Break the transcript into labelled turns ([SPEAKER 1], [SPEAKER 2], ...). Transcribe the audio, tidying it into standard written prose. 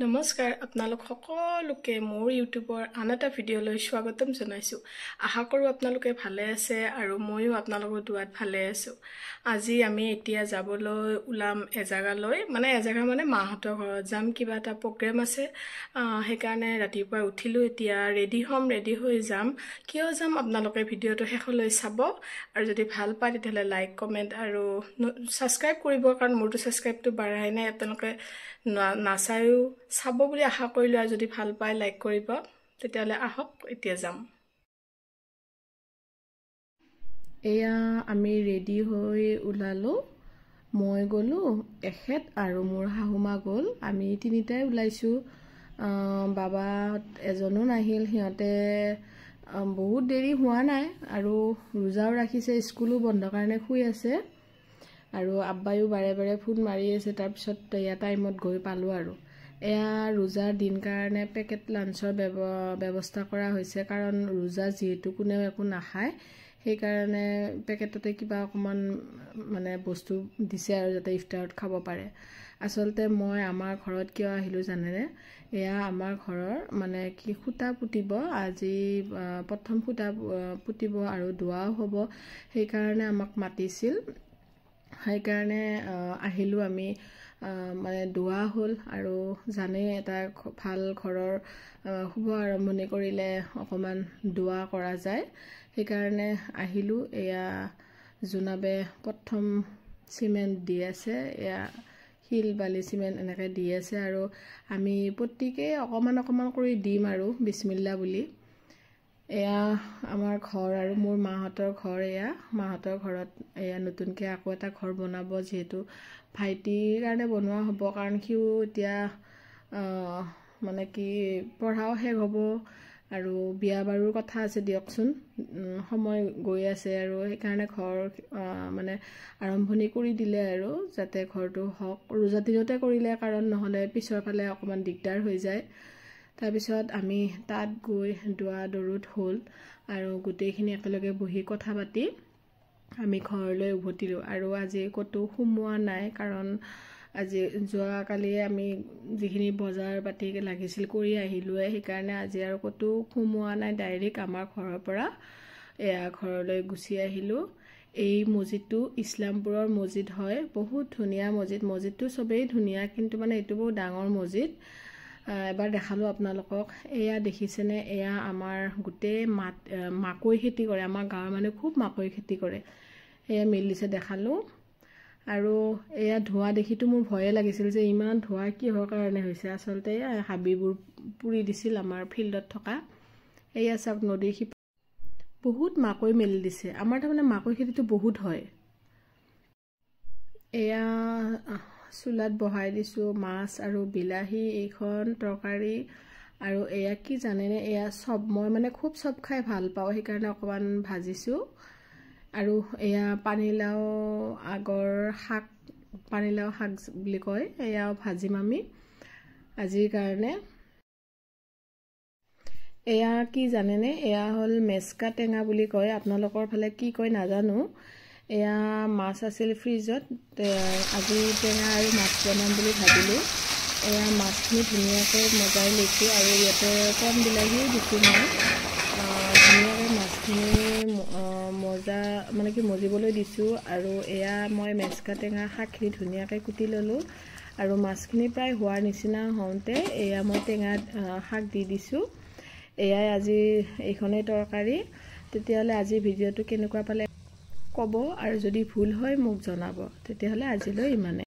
[SPEAKER 1] নমস্কাৰ আপোনালোক সকলোকে মোৰ ইউটিউবৰ আন এটা ভিডিঅ'লৈ স্বাগতম জনাইছোঁ। আশা কৰোঁ আপোনালোকে ভালে আছে আৰু ময়ো আপোনালোকৰ দুৱাত ভালে আছোঁ। আজি আমি এতিয়া যাবলৈ ওলাম এজাগালৈ, এজাগা মাহঁতৰ ঘৰত যাম। কিবা এটা প্ৰগ্ৰেম আছে, সেইকাৰণে ৰাতিপুৱা উঠিলোঁ। এতিয়া ৰেডি হৈ যাম। কিয় যাম আপোনালোকে ভিডিঅ'টো শেষলৈ চাব, আৰু যদি ভাল পায় তেতিয়াহ'লে লাইক কমেণ্ট আৰু ছাবস্ক্ৰাইব কৰিব, কাৰণ মোৰতো ছাবস্ক্ৰাইবটো বাঢ়াই নাই। আপোনালোকে নাচায়ো, চাব বুলি আশা কৰিলোঁ, আৰু যদি ভাল পায় লাইক কৰিব। তেতিয়াহ'লে আহক এতিয়া যাম। এয়া আমি ৰেডি হৈ ওলালোঁ। মই গ'লোঁ, এখেত আৰু মোৰ শাহুমা গ'ল। আমি তিনিটাই ওলাইছোঁ। বাবা এজনো নাহিল। সিহঁতে বহুত দেৰি হোৱা নাই, আৰু ৰোজাও ৰাখিছে, স্কুলো বন্ধ কাৰণে শুই আছে। আৰু আব্বায়ো বাৰে বাৰে ফোন মাৰি আছে। তাৰপিছত এয়া টাইমত গৈ পালোঁ। আৰু এয়া ৰোজাৰ দিন কাৰণে পেকেট লাঞ্চৰ ব্যৱস্থা কৰা হৈছে, কাৰণ ৰোজা যিহেতু কোনেও একো নাখায়, সেইকাৰণে পেকেটতে কিবা অকণমান বস্তু দিছে, আৰু যাতে ইফতাৰত খাব পাৰে। আচলতে মই আমাৰ ঘৰত কিয় আহিলোঁ জানেনে? এয়া আমাৰ ঘৰৰ সূতা পুতিব আজি, প্ৰথম সূতা পুতিব আৰু দোৱাও হ'ব, সেইকাৰণে আমাক মাতিছিল। সেইকাৰণে আহিলোঁ আমি। দোৱা হ'ল, আৰু জানেই এটা ভাল ঘৰৰ শুভ আৰম্ভণি কৰিলে অকণমান দোৱা কৰা যায়, সেইকাৰণে আহিলোঁ। এয়া জোনাবে প্ৰথম চিমেণ্ট দি আছে, এয়া শিল বালি চিমেণ্ট এনেকৈ দি আছে, আৰু আমি প্ৰত্যেকেই অকণমান কৰি দিম আৰু বিছমিল্লা বুলি। এয়া আমাৰ ঘৰ, আৰু মোৰ মাহঁতৰ ঘৰ। এয়া মাহঁতৰ ঘৰত এয়া নতুনকৈ আকৌ এটা ঘৰ বনাব, যিহেতু ভাইটিৰ কাৰণে বনোৱা হ'ব, কাৰণ সিও এতিয়া পঢ়াও শেষ হ'ব, আৰু বিয়া বাৰুৰ কথা আছে দিয়কচোন। সময় গৈ আছে, আৰু সেইকাৰণে ঘৰ আৰম্ভণি কৰি দিলে, আৰু যাতে ঘৰটো হওক। ৰোজা দিনতে কৰিলে, কাৰণ নহ'লে পিছৰ ফালে অকণমান দিগদাৰ হৈ যায়। তাৰপিছত আমি তাত গৈ দোৱা দৰুদ হ'ল, আৰু গোটেইখিনি একেলগে বহি কথা পাতি আমি ঘৰলৈ উভতিলোঁ। আৰু আজি ক'তো সোমোৱা নাই, কাৰণ আজি যোৱাকালিয়ে আমি যিখিনি বজাৰ পাতি লাগিছিল কৰি আহিলোঁৱে, সেইকাৰণে আজি আৰু ক'তো সোমোৱা নাই। ডাইৰেক্ট আমাৰ ঘৰৰ পৰা এয়া ঘৰলৈ গুচি আহিলোঁ। এই মছজিদটো ইছলামপুৰৰ মছজিদ হয়, বহুত ধুনীয়া মছজিদ। মছজিদটো চবেই ধুনীয়া, কিন্তু এইটো বহুত ডাঙৰ মছজিদ। এবাৰ দেখালোঁ আপোনালোকক। এয়া দেখিছেনে? এয়া আমাৰ গোটেই মাকৈ খেতি কৰে। আমাৰ গাঁৱৰ মানুহে খুব মাকৈ খেতি কৰে। এয়া মিল দিছে, দেখালোঁ। আৰু এয়া ধোঁৱা দেখিতো মোৰ ভয়ে লাগিছিল যে ইমান ধোঁৱা কিহৰ কাৰণে হৈছে। আচলতে হাবিবোৰ পুৰি দিছিল আমাৰ ফিল্ডত থকা। এয়া চাওক, নদীৰ সিপাৰে বহুত মাকৈ মেলি দিছে। আমাৰ মাকৈ খেতিটো বহুত হয়। এয়া চুলাত বহাই দিছোঁ মাছ আৰু বিলাহী, এইখন তৰকাৰী। আৰু এয়া কি জানেনে? এয়া চব, মই খুব চব খাই ভাল পাওঁ, সেইকাৰণে অকণমান ভাজিছোঁ। আৰু এয়া পানীলাও, আগৰ শাক, পানীলাও শাক বুলি কয়, এয়াও ভাজিম আমি আজিৰ কাৰণে। এয়া কি জানেনে? এয়া হ'ল মেচকা টেঙা বুলি কয়, আপোনালোকৰ ফালে কি কয় নাজানো। এয়া মাছ আছিল ফ্ৰিজত, আজি টেঙা আৰু মাছ বনাম বুলি ভাবিলোঁ। এয়া মাছখিনি ধুনীয়াকৈ মজাই লৈছোঁ, আৰু ইয়াতে কম বিলাহীও দিছোঁ মই। ধুনীয়াকৈ মাছখিনি মজিবলৈ দিছোঁ। আৰু এয়া মই মেচকা টেঙা শাকখিনি ধুনীয়াকৈ কুটি ল'লোঁ, আৰু মাছখিনি প্ৰায় হোৱাৰ নিচিনা হওঁতে এয়া মই টেঙা শাক দি দিছোঁ। এয়াই আজি এইখনেই তৰকাৰী। তেতিয়াহ'লে আজি ভিডিঅ'টো কেনেকুৱা পালে ক'ব, আৰু যদি ভুল হয় মোক জনাব। তেতিয়াহ'লে আজিলৈ ইমানে।